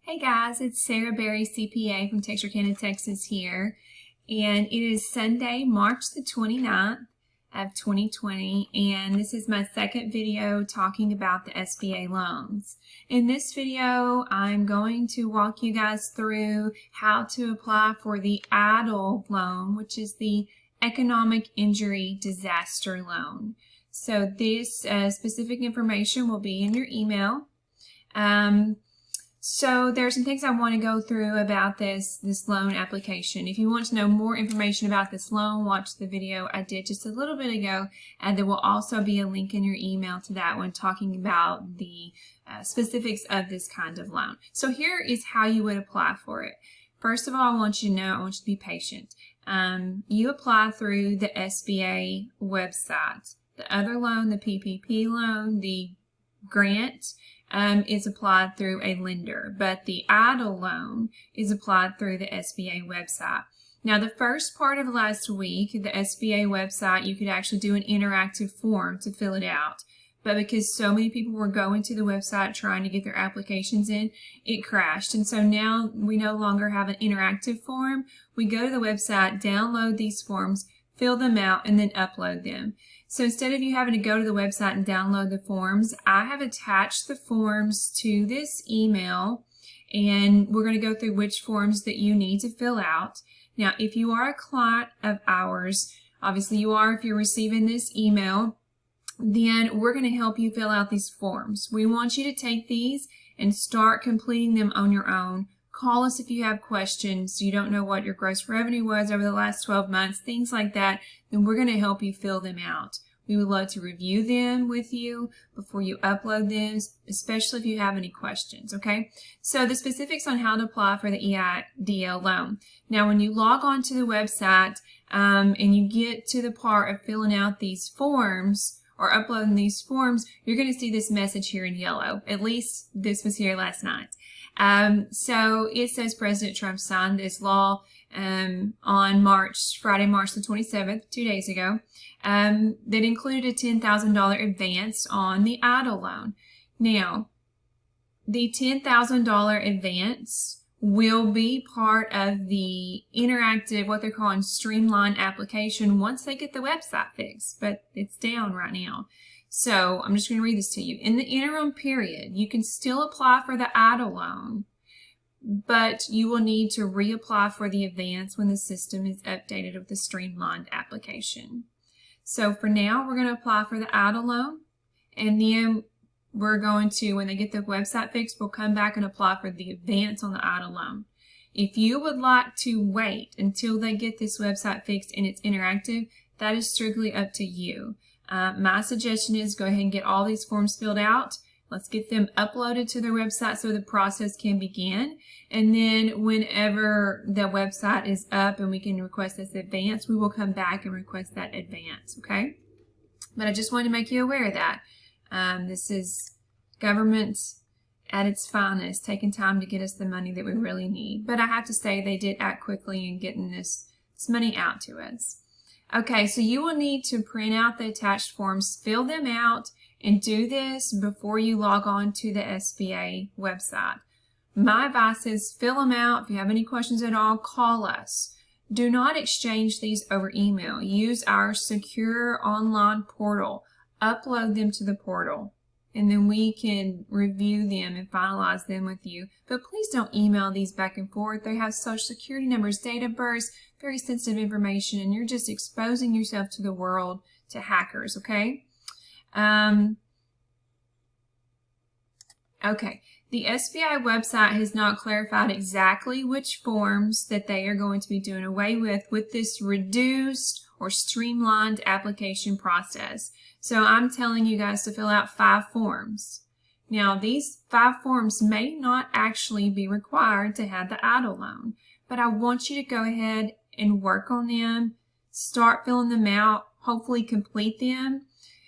Hey guys, it's Sarah Berry CPA from Texarkana, Texas here, and it is Sunday, March the 29th of 2020, and this is my second video talking about the SBA loans. In this video, I'm going to walk you guys through how to apply for the EIDL loan, which is the Economic Injury Disaster Loan. So this specific information will be in your email. So there are some things I want to go through about this loan application. If you want to know more information about this loan, watch the video I did just a little bit ago, and there will also be a link in your email to that one talking about the specifics of this kind of loan. So here is how you would apply for it. First of all, I want you to be patient. You apply through the SBA website. The other loan, the PPP loan, the grant, is applied through a lender, but the EIDL loan is applied through the SBA website. Now, the first part of last week, the SBA website, you could actually do an interactive form to fill it out. But because so many people were going to the website trying to get their applications in, it crashed. And so now we no longer have an interactive form. We go to the website, download these forms, fill them out, and then upload them. So instead of you having to go to the website and download the forms, I have attached the forms to this email, and we're going to go through which forms that you need to fill out. Now, if you are a client of ours, obviously you are if you're receiving this email, then we're going to help you fill out these forms. We want you to take these and start completing them on your own. Call us if you have questions, you don't know what your gross revenue was over the last 12 months, things like that, then we're going to help you fill them out. We would love to review them with you before you upload them, especially if you have any questions, okay? So the specifics on how to apply for the EIDL loan. Now, when you log on to the website and you get to the part of filling out these forms or uploading these forms, you're going to see this message here in yellow. At least this was here last night. So it says President Trump signed this law on Friday, March the 27th, 2 days ago, that included a $10,000 advance on the EIDL loan. Now, the $10,000 advance will be part of the interactive, what they're calling streamlined application once they get the website fixed, but it's down right now. So I'm just going to read this to you. In the interim period, you can still apply for the EIDL loan, but you will need to reapply for the advance when the system is updated with the streamlined application. So for now, we're going to apply for the EIDL loan, and then we're going to, when they get the website fixed, we'll come back and apply for the advance on the EIDL loan. If you would like to wait until they get this website fixed and it's interactive, that is strictly up to you. My suggestion is go ahead and get all these forms filled out. Let's get them uploaded to their website so the process can begin. And then whenever the website is up and we can request this advance, we will come back and request that advance, okay? But I just wanted to make you aware of that. This is government at its finest, taking time to get us the money that we really need. But I have to say they did act quickly in getting this money out to us. Okay, so you will need to print out the attached forms, fill them out, and do this before you log on to the SBA website. My advice is fill them out. If you have any questions at all, call us. Do not exchange these over email. Use our secure online portal. Upload them to the portal, and then we can review them and finalize them with you. But please don't email these back and forth. They have social security numbers, date of birth, very sensitive information, and you're just exposing yourself to the world, to hackers, okay? Okay, the SBI website has not clarified exactly which forms that they are going to be doing away with this reduced or streamlined application process. So I'm telling you guys to fill out 5 forms. Now, these 5 forms may not actually be required to have the EIDL loan, but I want you to go ahead and work on them, start filling them out, hopefully complete them,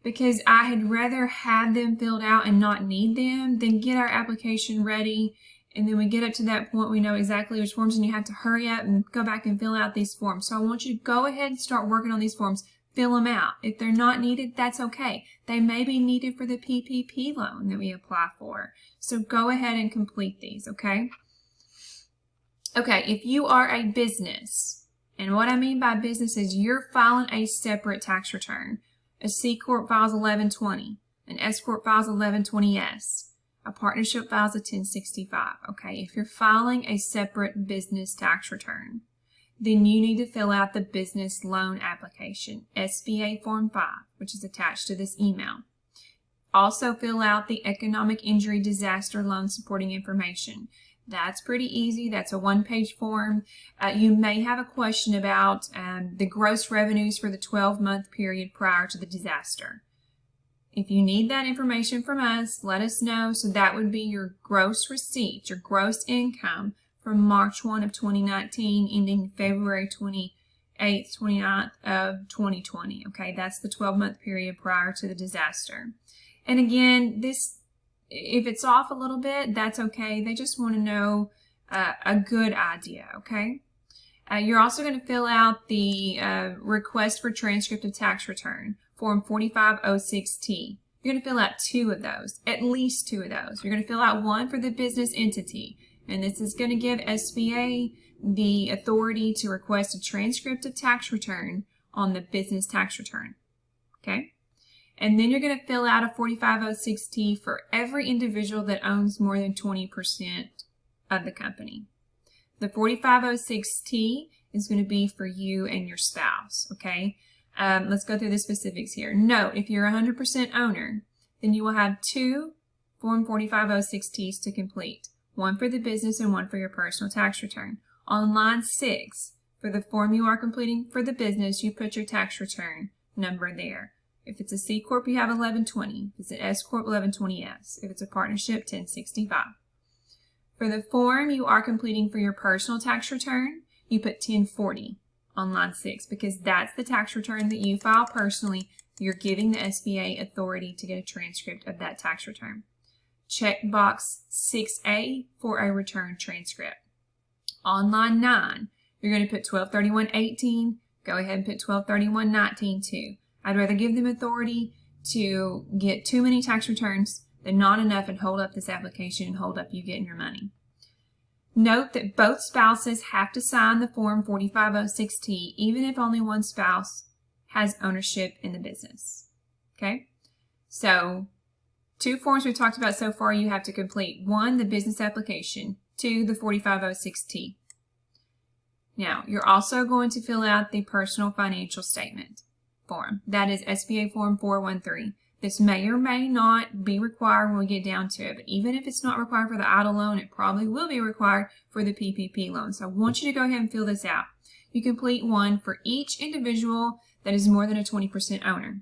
because I had rather have them filled out and not need them than get our application ready, and then we get up to that point we know exactly which forms, and you have to hurry up and go back and fill out these forms. So I want you to go ahead and start working on these forms, fill them out. If they're not needed, that's okay. They may be needed for the PPP loan that we apply for. So go ahead and complete these, okay? Okay, if you are a business, and what I mean by business is you're filing a separate tax return. A C Corp files 1120. An S Corp files 1120S. A partnership files a 1065. Okay, if you're filing a separate business tax return, then you need to fill out the business loan application, SBA Form 5, which is attached to this email. Also fill out the economic injury disaster loan supporting information. That's pretty easy. That's a one-page form. You may have a question about the gross revenues for the 12-month period prior to the disaster. If you need that information from us, let us know. So that would be your gross receipts, your gross income from March 1 of 2019 ending February 28th, 29th of 2020. Okay, that's the 12-month period prior to the disaster. And again, if it's off a little bit, that's okay. They just want to know a good idea, okay? You're also going to fill out the request for transcript of tax return, Form 4506T. You're going to fill out 2 of those, at least 2 of those. You're going to fill out one for the business entity, and this is going to give SBA the authority to request a transcript of tax return on the business tax return, okay? And then you're going to fill out a 4506T for every individual that owns more than 20% of the company. The 4506T is going to be for you and your spouse, okay? Let's go through the specifics here. Note, if you're a 100% owner, then you will have 2 Form 4506Ts to complete, one for the business and one for your personal tax return. On line 6, for the form you are completing for the business, you put your tax return number there. If it's a C Corp, you have 1120. If it's an S Corp, 1120S. If it's a partnership, 1065. For the form you are completing for your personal tax return, you put 1040 on line 6 because that's the tax return that you file personally. You're giving the SBA authority to get a transcript of that tax return. Check box 6A for a return transcript. On line 9, you're going to put 1231.18. Go ahead and put 1231.19 too. I'd rather give them authority to get too many tax returns than not enough and hold up this application and hold up you getting your money. Note that both spouses have to sign the Form 4506T even if only one spouse has ownership in the business. Okay? So, 2 forms we've talked about so far you have to complete. 1, the business application. 2, the 4506T. Now, you're also going to fill out the personal financial statement form. That is SBA Form 413. This may or may not be required when we get down to it, but even if it's not required for the EIDL loan, it probably will be required for the PPP loan. So I want you to go ahead and fill this out. You complete one for each individual that is more than a 20% owner.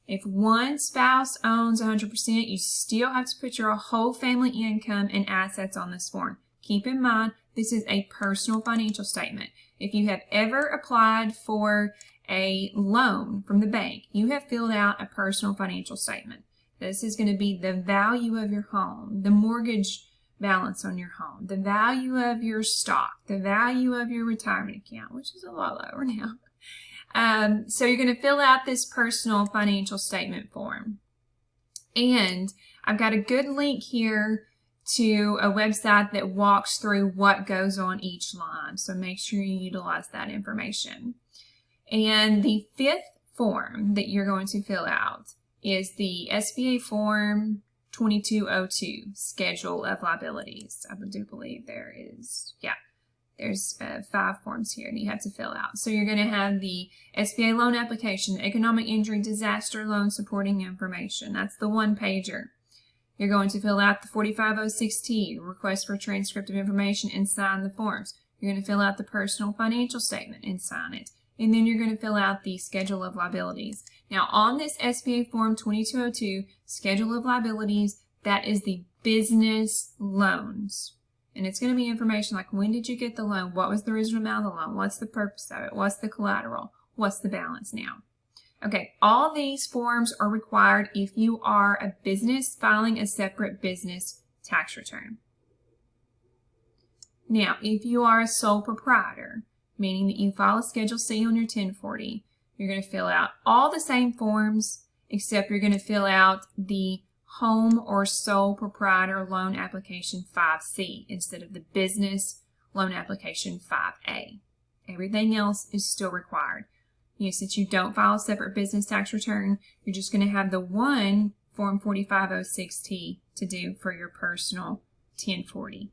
If one spouse owns 100%, you still have to put your whole family income and assets on this form. Keep in mind, this is a personal financial statement. If you have ever applied for a loan from the bank, you have filled out a personal financial statement. This is going to be the value of your home, the mortgage balance on your home, the value of your stock, the value of your retirement account, which is a lot lower now. So you're going to fill out this personal financial statement form. And I've got a good link here to a website that walks through what goes on each line. So make sure you utilize that information. And the 5th form that you're going to fill out is the SBA Form 2202, Schedule of Liabilities. I do believe there is, there's 5 forms here that you have to fill out. So you're going to have the SBA loan application, economic injury disaster loan supporting information. That's the 1-pager. You're going to fill out the 4506T, request for transcript of information, and sign the forms. You're going to fill out the personal financial statement and sign it. And then you're going to fill out the Schedule of Liabilities. Now, on this SBA Form 2202, Schedule of Liabilities, that is the business loans. And it's going to be information like, when did you get the loan? What was the original amount of the loan? What's the purpose of it? What's the collateral? What's the balance now? Okay, all these forms are required if you are a business filing a separate business tax return. Now, if you are a sole proprietor, meaning that you file a Schedule C on your 1040, You're going to fill out all the same forms, except you're going to fill out the home or sole proprietor loan application 5C instead of the business loan application 5A. Everything else is still required. Since you don't file a separate business tax return, you're just going to have the one Form 4506T to do for your personal 1040.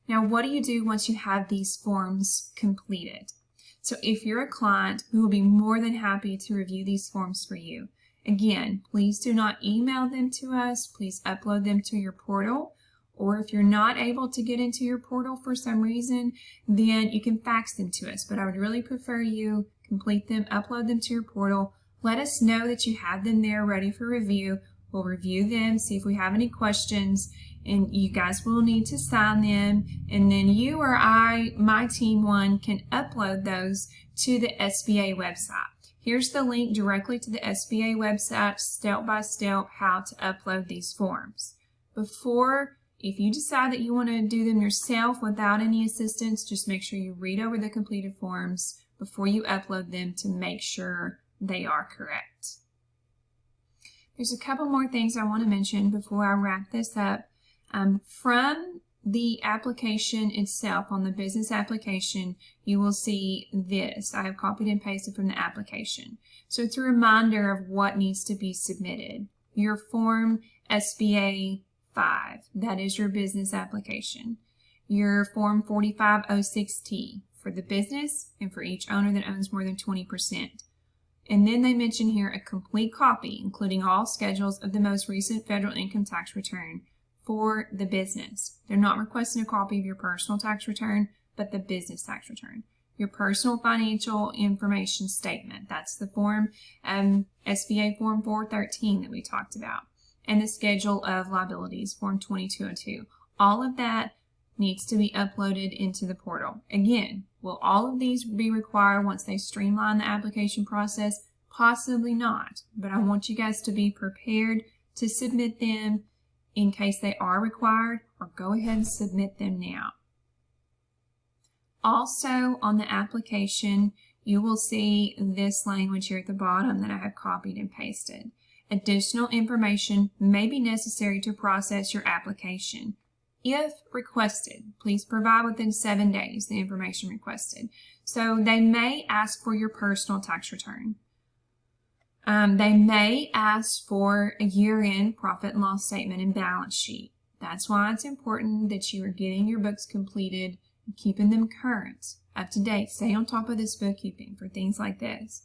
Now, what do you do once you have these forms completed? So if you're a client, we will be more than happy to review these forms for you. Again, please do not email them to us. Please upload them to your portal. Or if you're not able to get into your portal for some reason, then you can fax them to us. But I would really prefer you complete them, upload them to your portal. Let us know that you have them there ready for review. We'll review them, see if we have any questions, and you guys will need to sign them. And then you or I, my team one, can upload those to the SBA website. Here's the link directly to the SBA website, step by step, how to upload these forms. If you decide that you want to do them yourself without any assistance, just make sure you read over the completed forms before you upload them to make sure they are correct. There's a couple more things I want to mention before I wrap this up. From the application itself, on the business application, you will see this. I have copied and pasted from the application. So it's a reminder of what needs to be submitted. Your Form SBA 5, that is your business application. Your Form 4506T for the business and for each owner that owns more than 20%. And then they mention here a complete copy, including all schedules of the most recent federal income tax return for the business. They're not requesting a copy of your personal tax return, but the business tax return. Your personal financial information statement, that's the form, SBA Form 413 that we talked about. And the schedule of liabilities, Form 2202. All of that needs to be uploaded into the portal. Again, will all of these be required once they streamline the application process? Possibly not, but I want you guys to be prepared to submit them in case they are required, or go ahead and submit them now. Also, on the application, you will see this language here at the bottom that I have copied and pasted. Additional information may be necessary to process your application. If requested, please provide within 7 days the information requested. So they may ask for your personal tax return. They may ask for a year-end profit and loss statement and balance sheet. That's why it's important that you are getting your books completed and keeping them current, up to date. Stay on top of this bookkeeping for things like this.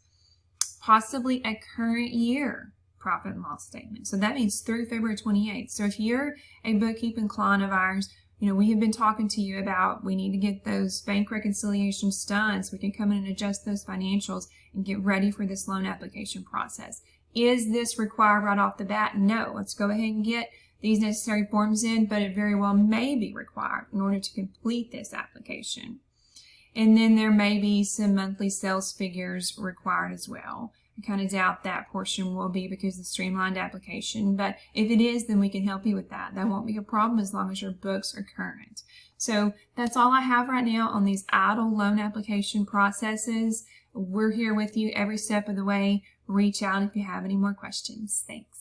Possibly a current year profit and loss statement. So that means through February 28th. So if you're a bookkeeping client of ours, we have been talking to you about we need to get those bank reconciliations done so we can come in and adjust those financials and get ready for this loan application process. Is this required right off the bat? No. Let's go ahead and get these necessary forms in, but it very well may be required in order to complete this application. And then there may be some monthly sales figures required as well. I kind of doubt that portion will be because of the streamlined application, but if it is, then we can help you with that. That won't be a problem as long as your books are current. So that's all I have right now on these EIDL loan application processes. We're here with you every step of the way. Reach out if you have any more questions. Thanks.